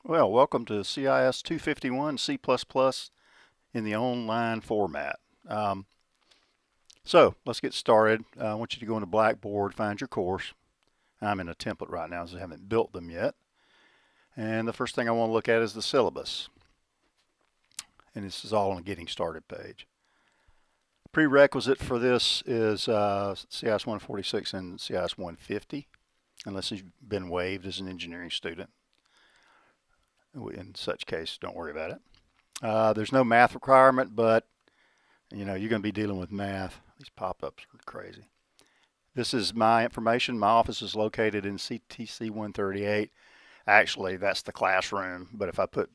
Well, welcome to CIS251 C++ in the online format. So let's get started. I want you to go into Blackboard, find your course. I'm in a template right now, so I haven't built them yet. And the first thing I want to look at is the syllabus. And this is all on the Getting Started page. Prerequisite for this is CIS146 and CIS150, unless you've been waived as an engineering student. In such case, don't worry about it. There's no math requirement, but you're going to be dealing with math. These pop-ups are crazy. This is my information. My office is located in CTC 138. Actually, that's the classroom, but if I put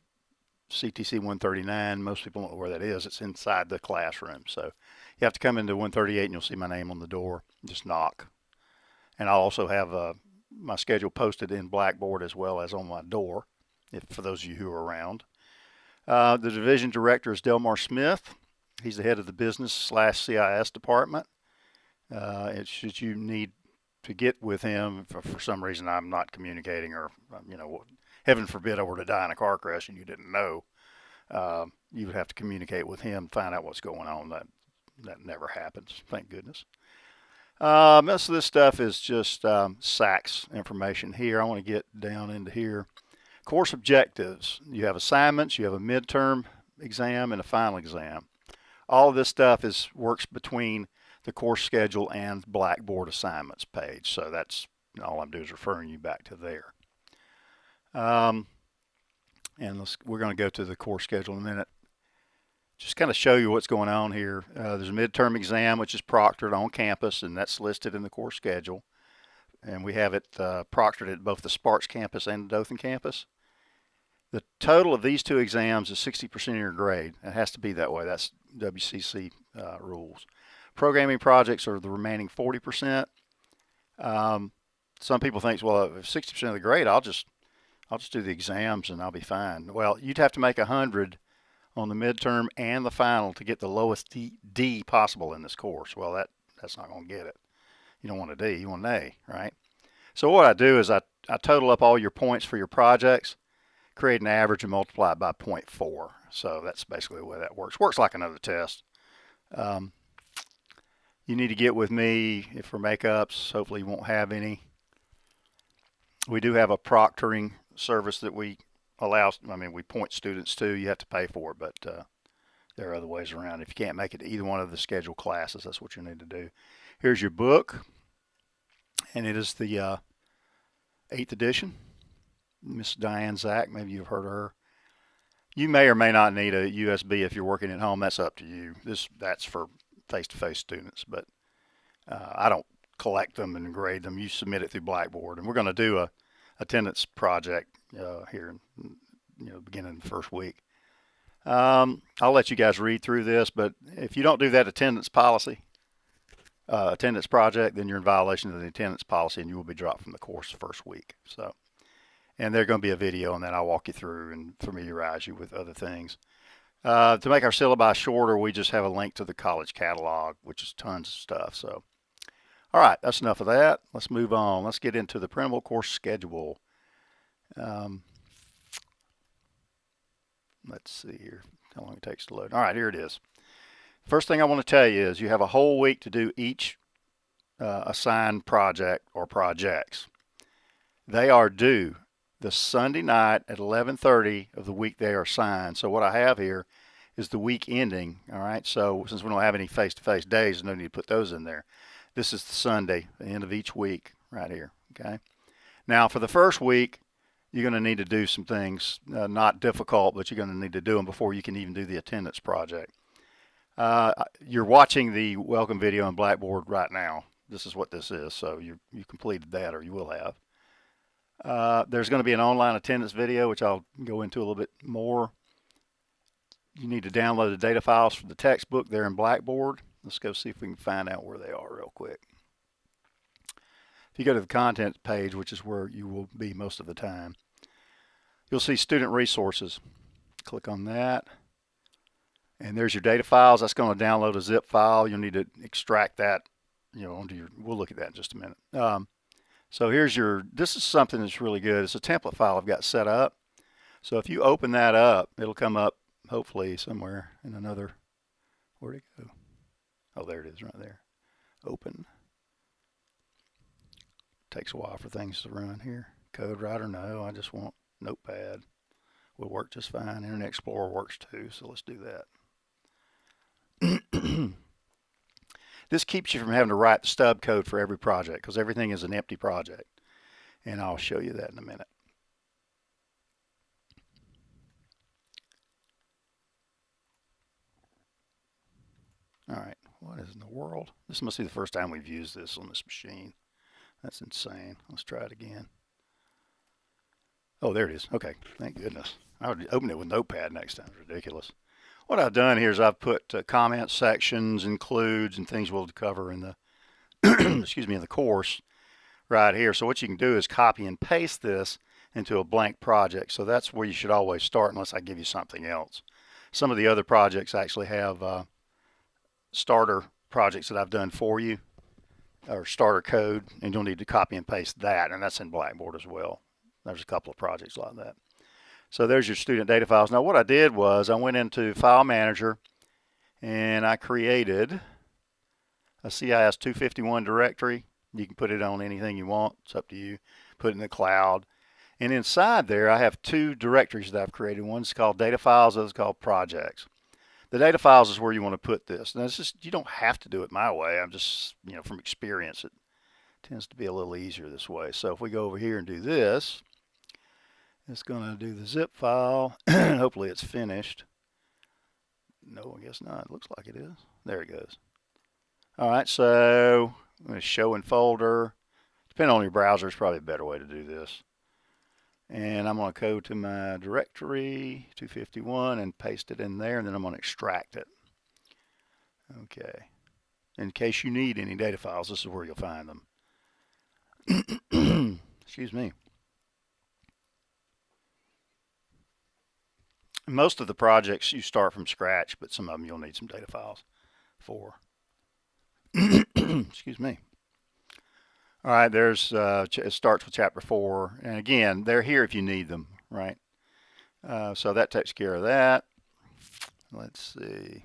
CTC 139, most people don't know where that is. It's inside the classroom. So you have to come into 138 and you'll see my name on the door. Just knock. And I'll also have my schedule posted in Blackboard as well as on my door, for those of you who are around. The division director is Delmar Smith. He's the head of the business/CIS department. Should you need to get with him for some reason I'm not communicating, or heaven forbid I were to die in a car crash and you didn't know, you would have to communicate with him, find out what's going on. That never happens, thank goodness. Most of this stuff is just SACS information here. I want to get down into here. Course objectives. You have assignments, you have a midterm exam and a final exam. All of this stuff works between the course schedule and Blackboard assignments page. So that's all I'm doing is referring you back to there. And we're going to go to the course schedule in a minute. Just kind of show you what's going on here. There's a midterm exam which is proctored on campus, and that's listed in the course schedule. And we have it proctored at both the Sparks campus and the Dothan campus. The total of these two exams is 60% of your grade. It has to be that way. That's WCC rules. Programming projects are the remaining 40%. Some people think, well, if 60% of the grade, I'll just do the exams and I'll be fine. Well, you'd have to make 100 on the midterm and the final to get the lowest D possible in this course. Well, that's not going to get it. You don't want a D, you want an A, right? So what I do is I total up all your points for your projects, create an average, and multiply it by 0.4. So that's basically the way that works. Works like another test. You need to get with me for makeups. Hopefully you won't have any. We do have a proctoring service that we we point students to. You have to pay for it, but there are other ways around. If you can't make it to either one of the scheduled classes, that's what you need to do. Here's your book, and it is the 8th edition. Miss Diane Zach, maybe you've heard of her. You may or may not need a USB if you're working at home. That's up to you. That's for face-to-face students, but I don't collect them and grade them. You submit it through Blackboard, and we're going to do a attendance project here in the beginning of the first week. I'll let you guys read through this, but if you don't do that attendance policy, attendance project, then you're in violation of the attendance policy, and you will be dropped from the course the first week. So, and there's going to be a video, and then I'll walk you through and familiarize you with other things. To make our syllabi shorter, we just have a link to the college catalog, which is tons of stuff. So, all right, that's enough of that. Let's move on. Let's get into the printable course schedule. Let's see here how long it takes to load. All right, here it is. First thing I want to tell you is you have a whole week to do each assigned project or projects. They are due the Sunday night at 11:30 of the week they are assigned. So what I have here is the week ending. All right, so since we don't have any face-to-face days, there's no need to put those in there. This is the Sunday, the end of each week right here, okay? Now for the first week, you're going to need to do some things, not difficult, but you're going to need to do them before you can even do the attendance project. You're watching the welcome video on Blackboard right now. This is what this is, so you completed that, or you will have. There's going to be an online attendance video, which I'll go into a little bit more. You need to download the data files from the textbook there in Blackboard. Let's go see if we can find out where they are real quick. If you go to the content page, which is where you will be most of the time, you'll see student resources. Click on that. And there's your data files. That's going to download a zip file. You'll need to extract that, onto your, we'll look at that in just a minute. So here's this is something that's really good. It's a template file I've got set up. So if you open that up, it'll come up hopefully somewhere in another, where'd it go? Oh, there it is right there. Open. Takes a while for things to run here. Code writer, no, I just want Notepad. Will work just fine. Internet Explorer works too, so let's do that. This keeps you from having to write the stub code for every project because everything is an empty project. And I'll show you that in a minute. All right, what is in the world? This must be the first time we've used this on this machine. That's insane. Let's try it again. Oh, there it is. Okay, thank goodness. I would open it with Notepad next time. It's ridiculous. What I've done here is I've put comment sections, includes, and things we'll cover in the excuse me, in the course right here. So what you can do is copy and paste this into a blank project. So that's where you should always start unless I give you something else. Some of the other projects actually have starter projects that I've done for you, or starter code, and you'll need to copy and paste that, and that's in Blackboard as well. There's a couple of projects like that. So there's your student data files. Now what I did was I went into File Manager and I created a CIS251 directory. You can put it on anything you want. It's up to you. Put it in the cloud. And inside there I have two directories that I've created. One's called data files, one's called projects. The data files is where you want to put this. Now, it's just, you don't have to do it my way. I'm just, from experience, it tends to be a little easier this way. So if we go over here and do this, it's going to do the zip file. Hopefully it's finished. No, I guess not. It looks like it is. There it goes. All right, so I'm going to show in folder. Depending on your browser, it's probably a better way to do this. And I'm going to go to my directory, 251, and paste it in there, and then I'm going to extract it. Okay. In case you need any data files, this is where you'll find them. Excuse me. Most of the projects you start from scratch, but some of them you'll need some data files for. Excuse me. All right, there's it starts with chapter 4, and again, they're here if you need them, right? So that takes care of that. Let's see.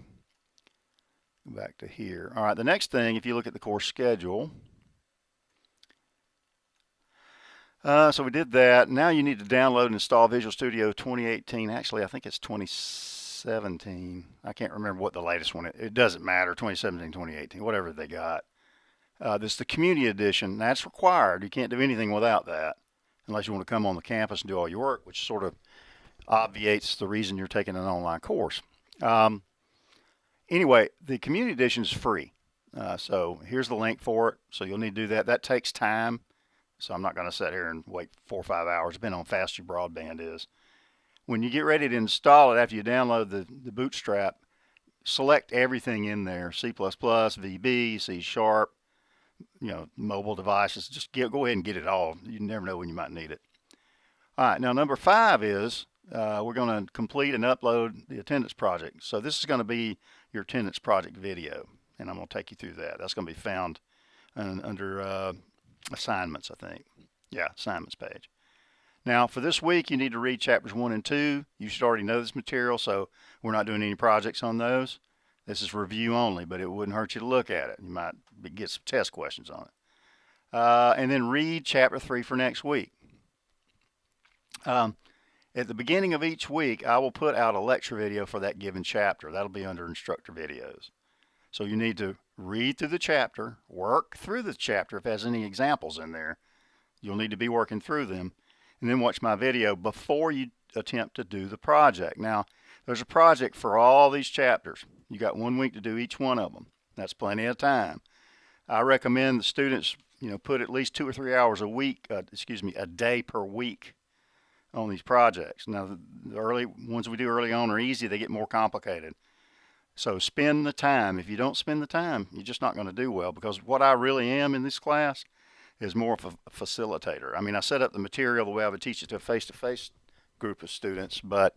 Go back to here. All right, the next thing, if you look at the course schedule, so we did that. Now you need to download and install Visual Studio 2018. Actually, I think it's 2017. I can't remember what the latest one is. It doesn't matter, 2017, 2018, whatever they got. This is the community edition. That's required. You can't do anything without that unless you want to come on the campus and do all your work, which sort of obviates the reason you're taking an online course. Anyway, the community edition is free. So here's the link for it. So you'll need to do that. That takes time. So I'm not going to sit here and wait 4 or 5 hours, depending on how fast your broadband is. When you get ready to install it, after you download the Bootstrap, select everything in there, C++, VB, C#, mobile devices. Just go ahead and get it all. You never know when you might need it. All right, now number 5 is we're going to complete and upload the attendance project. So this is going to be your attendance project video, and I'm going to take you through that. That's going to be found under assignments, I think. Yeah, assignments page. Now for this week, you need to read chapters 1 and 2. You should already know this material, so we're not doing any projects on those. This is review only, but it wouldn't hurt you to look at it. You might get some test questions on it. And then read chapter 3 for next week. At the beginning of each week, I will put out a lecture video for that given chapter. That'll be under instructor videos. So you need to read through the chapter, work through the chapter if it has any examples in there. You'll need to be working through them, and then watch my video before you attempt to do the project. Now, there's a project for all these chapters. You got 1 week to do each one of them. That's plenty of time. I recommend the students, put at least 2 or 3 hours a day per week on these projects. Now, the early ones we do early on are easy. They get more complicated. So spend the time. If you don't spend the time, you're just not going to do well, because what I really am in this class is more of a facilitator. I mean, I set up the material the way I would teach it to a face-to-face group of students, but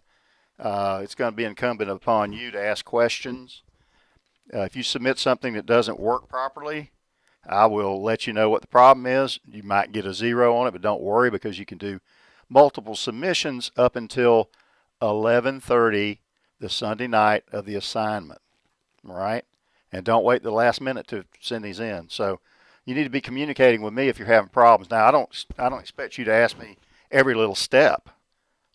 it's going to be incumbent upon you to ask questions. If you submit something that doesn't work properly, I will let you know what the problem is. You might get a 0 on it, but don't worry, because you can do multiple submissions up until 11:30 the Sunday night of the assignment, all right? And don't wait the last minute to send these in. So you need to be communicating with me if you're having problems. Now, I don't expect you to ask me every little step.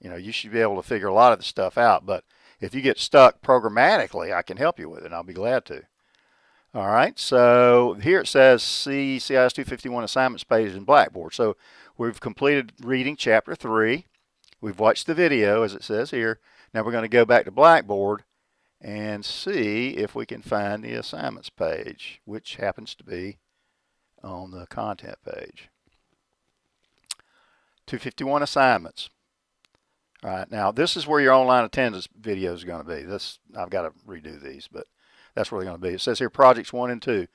You know, you should be able to figure a lot of the stuff out, but if you get stuck programmatically, I can help you with it, and I'll be glad to. All right, so here it says see CIS251 assignments page in Blackboard. So we've completed reading chapter 3. We've watched the video, as it says here. Now we're going to go back to Blackboard and see if we can find the assignments page, which happens to be on the content page. 251 assignments. All right, now this is where your online attendance video is going to be. I've got to redo these, but that's where they're going to be. It says here projects 1 and 2.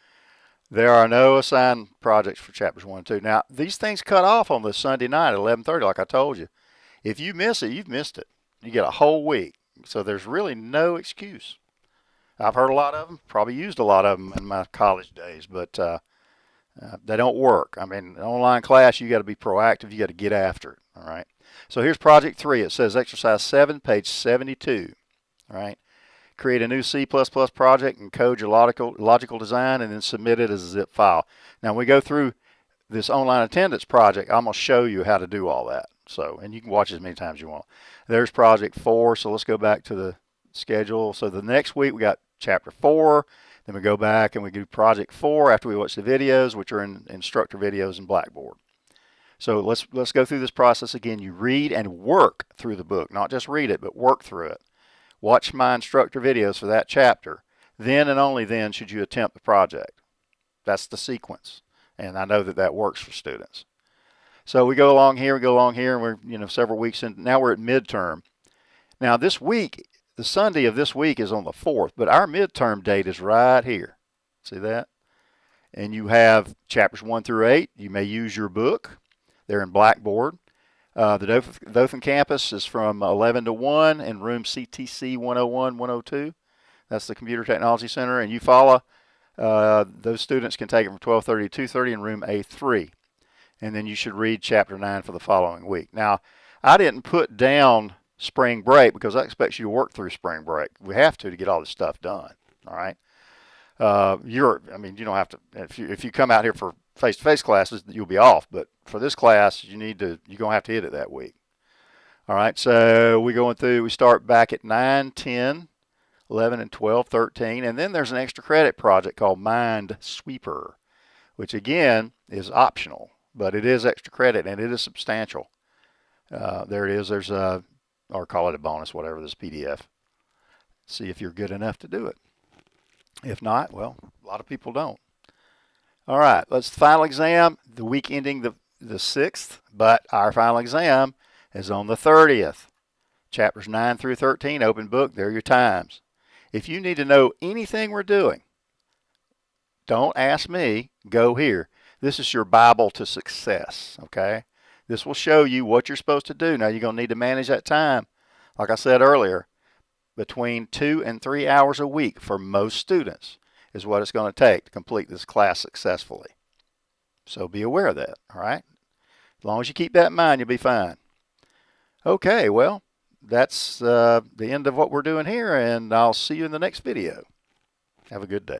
There are no assigned projects for chapters 1 and 2. Now, these things cut off on this Sunday night at 11:30, like I told you. If you miss it, you've missed it. You get a whole week. So there's really no excuse. I've heard a lot of them, probably used a lot of them in my college days, but they don't work. I mean, an online class, you got to be proactive. You got to get after it, all right? So here's project 3. It says exercise 7, page 72, all right? Create a new C++ project and code your logical design and then submit it as a zip file. Now, when we go through this online attendance project, I'm going to show you how to do all that. So, and you can watch as many times as you want. There's project 4. So let's go back to the schedule. So the next week we got chapter 4. Then we go back and we do project 4 after we watch the videos, which are in instructor videos in Blackboard. So let's go through this process again. You read and work through the book, not just read it, but work through it. Watch my instructor videos for that chapter. Then and only then should you attempt the project. That's the sequence. And I know that that works for students. So we go along here, and we're several weeks in. Now we're at midterm. Now this week, the Sunday of this week is on the 4th, but our midterm date is right here. See that? And you have chapters 1 through 8. You may use your book. They're in Blackboard. The Dothan campus is from 11 to 1 in room CTC 101, 102. That's the Computer Technology Center. And you follow, those students can take it from 12:30 to 2:30 in room A3. And then you should read chapter 9 for the following week. Now, I didn't put down spring break because I expect you to work through spring break. We have to get all this stuff done, all right? You don't have to, if you come out here for face-to-face classes, you'll be off. But for this class, you're going to have to hit it that week. All right, so we start back at 9, 10, 11, and 12, 13. And then there's an extra credit project called Minesweeper, which again is optional, but it is extra credit and it is substantial. There it is. There's or call it a bonus, whatever, this PDF. See if you're good enough to do it. If not, well, a lot of people don't. All right, let's final exam, the week ending the 6th, but our final exam is on the 30th. Chapters 9 through 13, open book, there are your times. If you need to know anything we're doing, don't ask me, go here. This is your Bible to success, okay? This will show you what you're supposed to do. Now, you're going to need to manage that time. Like I said earlier, between 2 and 3 hours a week for most students is what it's going to take to complete this class successfully. So be aware of that, all right? As long as you keep that in mind, you'll be fine. Okay, well, that's the end of what we're doing here, and I'll see you in the next video. Have a good day.